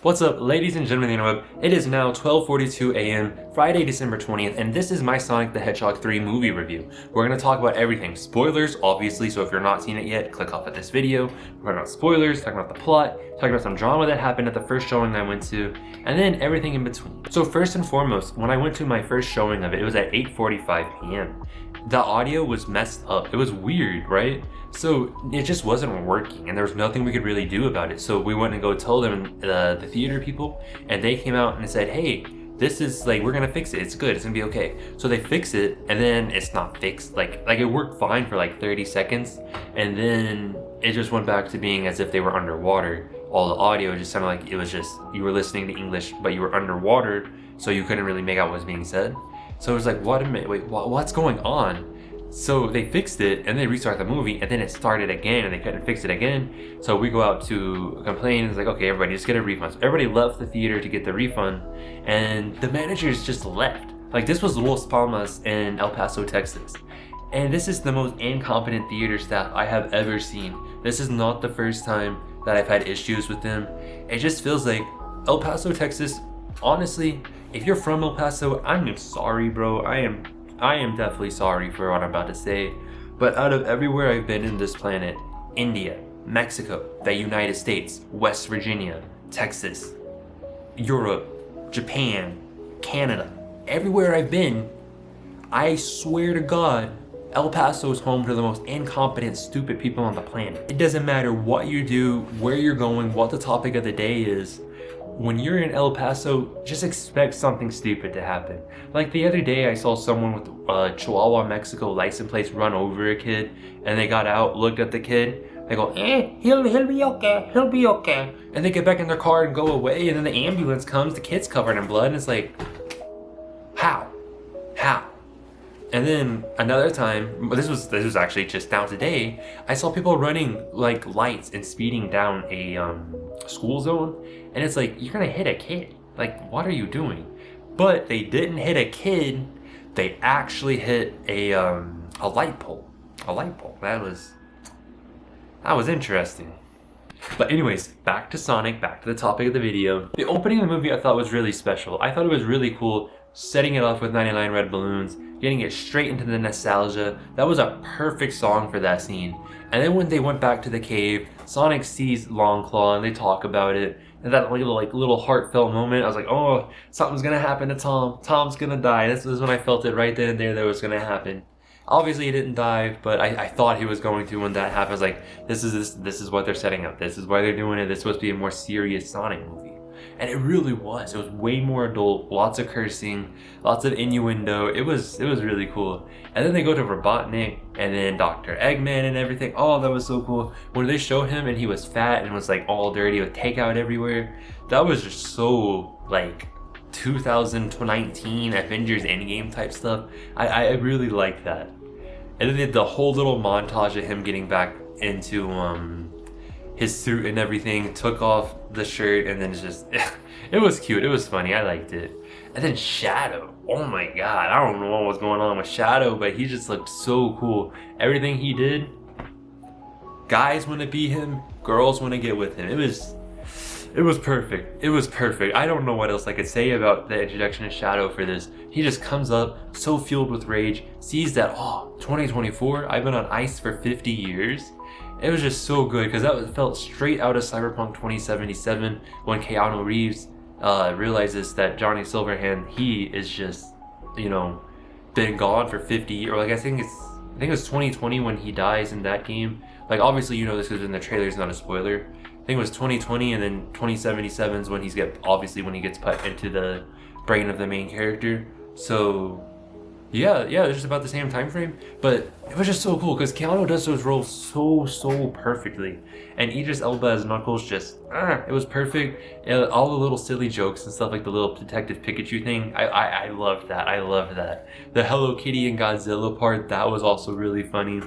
What's up, ladies and gentlemen of the interweb? It is now 12:42 a.m. Friday, December 20th, and this is my Sonic the Hedgehog 3 movie review. We're going to talk about everything. Spoilers, obviously, so if you're not seen it yet, click off at this video. We're talking about spoilers, talking about the plot, talking about some drama that happened at the first showing I went to, and then everything in between. So first and foremost, when I went to my first showing of it, it was at 8:45 p.m. The audio was messed up. It was weird, right? So it just wasn't working and there was nothing we could really do about it. So we went and go tell them, the theater people, and they came out and said, hey, this is like, we're gonna fix it. It's good, it's gonna be okay. So they fix it and then it's not fixed. Like it worked fine for like 30 seconds and then it just went back to being as if they were underwater. All the audio just sounded like it was just, you were listening to English, but you were underwater, so you couldn't really make out what was being said. So it was like, what a minute, wait, what's going on? So they fixed it and they restarted the movie and then it started again and they couldn't fix it again. So we go out to complain and it's like, okay, everybody just get a refund. So everybody left the theater to get the refund and the managers just left. Like this was Los Palmas in El Paso, Texas. And this is the most incompetent theater staff I have ever seen. This is not the first time that I've had issues with them. It just feels like El Paso, Texas, honestly, if you're from El Paso, I'm sorry, bro. I am definitely sorry for what I'm about to say, but out of everywhere I've been in this planet, India, Mexico, the United States, West Virginia, Texas, Europe, Japan, Canada, everywhere I've been, I swear to God, El Paso is home to the most incompetent, stupid people on the planet. It doesn't matter what you do, where you're going, what the topic of the day is. When you're in El Paso, just expect something stupid to happen. Like the other day, I saw someone with Chihuahua, Mexico license plates run over a kid, and they got out, looked at the kid, they go, he'll be okay, he'll be okay. And they get back in their car and go away, and then the ambulance comes, the kid's covered in blood, and it's like, how? And then another time, this was actually just down today, I saw people running like lights and speeding down a school zone, and it's like, you're gonna hit a kid. Like, what are you doing? But they didn't hit a kid, they actually hit a light pole. A light pole. That was interesting. But anyways, back to Sonic, back to the topic of the video. The opening of the movie I thought was really special. I thought it was really cool, setting it off with 99 Red Balloons, getting it straight into the nostalgia. That was a perfect song for that scene. And then when they went back to the cave, Sonic sees Longclaw and they talk about it. And that little heartfelt moment, I was like, oh, something's gonna happen to Tom. Tom's gonna die. This was when I felt it right then and there that was gonna happen. Obviously he didn't die, but I thought he was going to when that happened. I was like, this is what they're setting up. This is why they're doing it. This is supposed to be a more serious Sonic movie. And it really was. It was way more adult, lots of cursing, lots of innuendo. It was really cool. And then they go to Robotnik and then Dr. Eggman and everything. Oh, that was so cool. When they showed him and he was fat and was like all dirty with takeout everywhere, that was just so like 2019 Avengers Endgame type stuff. I really liked that. And then they did the whole little montage of him getting back into his suit and everything, took off the shirt, and then just, it was cute, it was funny, I liked it. And then Shadow, oh my god, I don't know what was going on with Shadow, but he just looked so cool. Everything he did, guys want to be him, girls want to get with him. It was perfect. It was perfect. I don't know what else I could say about the introduction of Shadow for this. He just comes up, so fueled with rage, sees that, oh, 2024, I've been on ice for 50 years. It was just so good, because that felt straight out of Cyberpunk 2077, when Keanu Reeves realizes that Johnny Silverhand, he is just, you know, been gone for 50 years, or like I think it was 2020 when he dies in that game. Like obviously you know this because in the trailer, it's not a spoiler. I think it was 2020, and then 2077 is when he gets put into the brain of the main character. So yeah, it's just about the same time frame, but it was just so cool because Keanu does those roles so perfectly, and Idris Elba as Knuckles just, it was perfect. All the little silly jokes and stuff, like the little Detective Pikachu thing, I loved that. I loved that. The Hello Kitty and Godzilla part, that was also really funny.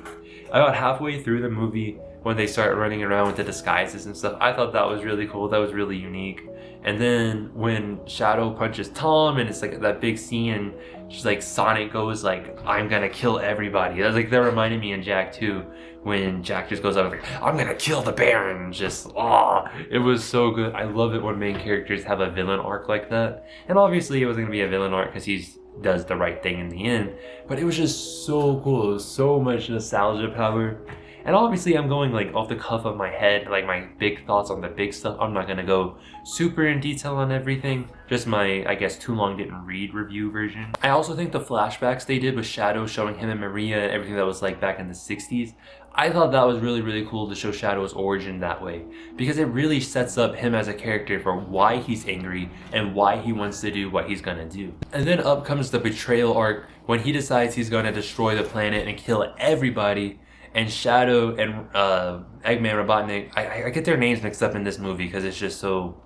About halfway through the movie, when they start running around with the disguises and stuff, I thought that was really cool. That was really unique. And then when Shadow punches Tom and it's like that big scene and she's like, Sonic goes like, I'm gonna kill everybody. That reminded me in Jak 2 when Jack just goes out and like, I'm gonna kill the Baron. Just, it was so good. I love it when main characters have a villain arc like that. And obviously it wasn't gonna be a villain arc because he does the right thing in the end. But it was just so cool. It was so much nostalgia power. And obviously I'm going like off the cuff of my head, like my big thoughts on the big stuff. I'm not gonna go super in detail on everything, just my, I guess, too long didn't read review version. I also think the flashbacks they did with Shadow showing him and Maria and everything that was like back in the 60s, I thought that was really cool to show Shadow's origin that way, because it really sets up him as a character for why he's angry and why he wants to do what he's gonna do. And then up comes the betrayal arc when he decides he's gonna destroy the planet and kill everybody. And Shadow and Eggman Robotnik, I get their names mixed up in this movie because it's just so...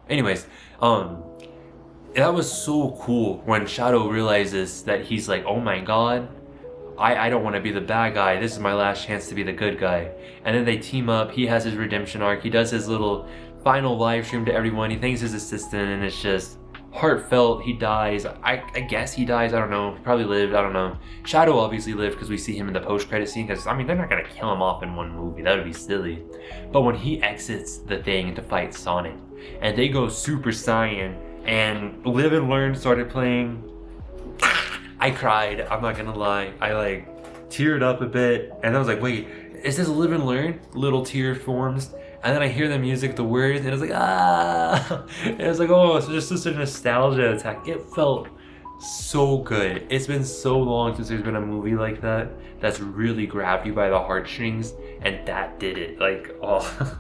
Anyways, that was so cool when Shadow realizes that he's like, oh my god, I don't want to be the bad guy. This is my last chance to be the good guy. And then they team up. He has his redemption arc. He does his little final live stream to everyone. He thanks his assistant, and it's just heartfelt. He dies. I guess he dies. I don't know. He probably lived. I don't know. Shadow obviously lived because we see him in the post-credit scene, because I mean they're not gonna kill him off in one movie. That would be silly. But when he exits the thing to fight Sonic and they go Super Saiyan and Live and Learn started playing, I cried. I'm not gonna lie. I like teared up a bit, and I was like, wait, is this Live and Learn? Little tear forms. And then I hear the music, the words, and it's like, ah! And it's like, oh, it's just such a nostalgia attack. It felt so good. It's been so long since there's been a movie like that that's really grabbed you by the heartstrings, and that did it. Like, oh,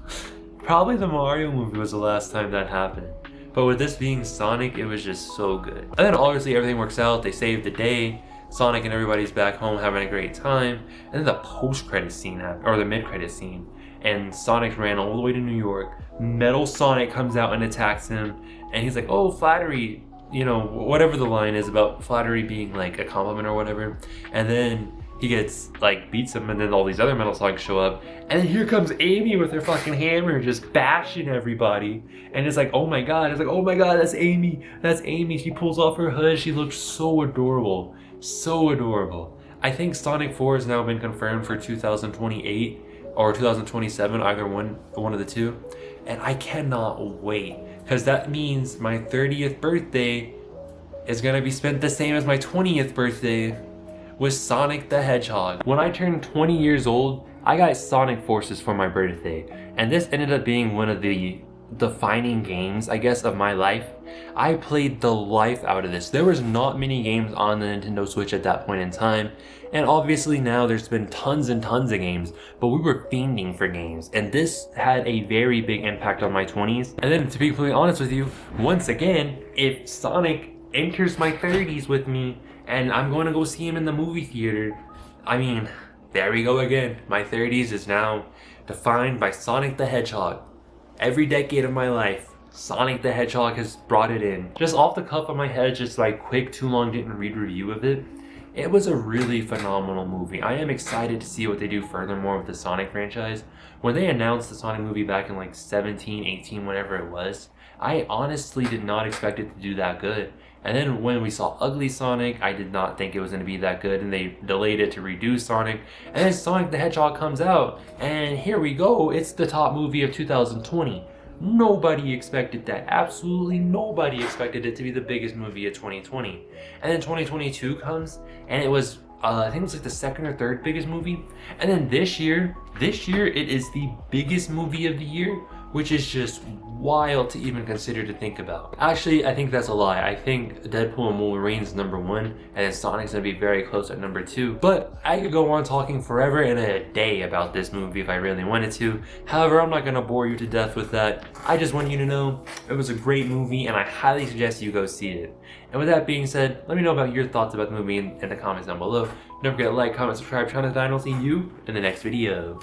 probably the Mario movie was the last time that happened. But with this being Sonic, it was just so good. And then obviously everything works out. They save the day. Sonic and everybody's back home having a great time. And then the post-credit scene, or the mid-credit scene, and Sonic ran all the way to New York. Metal Sonic comes out and attacks him, and he's like, oh, flattery, you know, whatever the line is about flattery being like a compliment or whatever. And then he gets like beats him, and then all these other Metal Sonics show up, and then here comes Amy with her fucking hammer just bashing everybody. And it's like, oh my god, it's like, oh my god, that's Amy, that's Amy. She pulls off her hood. She looks so adorable, so adorable. I think Sonic 4 has now been confirmed for 2028 or 2027, either one of the two, and I cannot wait, because that means my 30th birthday is gonna be spent the same as my 20th birthday with Sonic the Hedgehog. When I turned 20 years old, I got Sonic Forces for my birthday, and this ended up being one of the defining games, I guess, of my life. I played the life out of this. There was not many games on the Nintendo Switch at that point in time, and obviously now there's been tons and tons of games, but we were fiending for games, and this had a very big impact on my 20s. And then, to be completely honest with you, once again, if Sonic enters my 30s with me and I'm going to go see him in the movie theater, I mean, there we go again. My 30s is now defined by Sonic the Hedgehog. Every decade of my life, Sonic the Hedgehog has brought it in. Just off the cuff of my head, just like quick, too long didn't read review of it. It was a really phenomenal movie. I am excited to see what they do furthermore with the Sonic franchise. When they announced the Sonic movie back in like 17, 18, whatever it was, I honestly did not expect it to do that good. And then when we saw Ugly Sonic, I did not think it was going to be that good, and they delayed it to redo Sonic. And then Sonic the Hedgehog comes out, and here we go, it's the top movie of 2020. Nobody expected that. Absolutely nobody expected it to be the biggest movie of 2020. And then 2022 comes, and it was, I think it was like the second or third biggest movie. And then this year it is the biggest movie of the year, which is just wild to even consider to think about. Actually, I think that's a lie. I think Deadpool and Wolverine's #1, and then Sonic's gonna be very close at #2. But I could go on talking forever and a day about this movie if I really wanted to. However, I'm not gonna bore you to death with that. I just want you to know it was a great movie, and I highly suggest you go see it. And with that being said, let me know about your thoughts about the movie in the comments down below. Don't forget to like, comment, subscribe, channel, and I'll see you in the next video.